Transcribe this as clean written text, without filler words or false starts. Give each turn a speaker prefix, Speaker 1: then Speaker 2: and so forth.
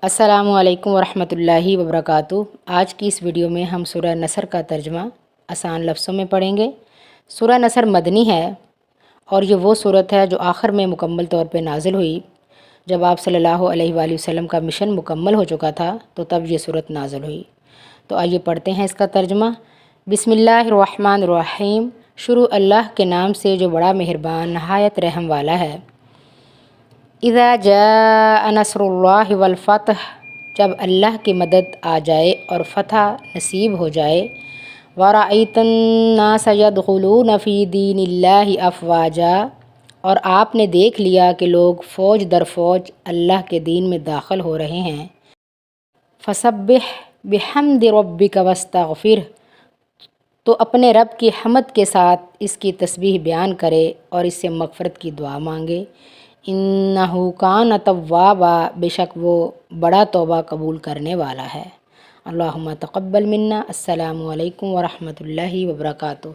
Speaker 1: السلام علیکم ورحمۃ اللہ وبرکاتہ۔ آج کی اس ویڈیو میں ہم سورہ نصر کا ترجمہ آسان لفظوں میں پڑھیں گے۔ سورہ نصر مدنی ہے اور یہ وہ صورت ہے جو آخر میں مکمل طور پہ نازل ہوئی جب آپ صلی اللہ علیہ وآلہ وسلم کا مشن مکمل ہو چکا تھا، تو تب یہ صورت نازل ہوئی۔ تو آئیے پڑھتے ہیں اس کا ترجمہ۔ بسم اللہ الرحمن الرحیم۔ شروع اللہ کے نام سے جو بڑا مہربان نہایت رحم والا ہے۔ اذا جاء نصر اللہ والفتح، جب اللہ کی مدد آ جائے اور فتح نصیب ہو جائے۔ ورأیت الناس یدخلون فی دین اللہ افواجا، اور آپ نے دیکھ لیا کہ لوگ فوج در فوج اللہ کے دین میں داخل ہو رہے ہیں۔ فسبح بحمد ربک واستغفرہ، تو اپنے رب کی حمد کے ساتھ اس کی تسبیح بیان کرے اور اس سے مغفرت کی دعا مانگے۔ انہ کان توابا، بے شک وہ بڑا توبہ قبول کرنے والا ہے۔ اللہم تقبل منا۔ السلام علیکم ورحمۃ اللہ وبرکاتہ۔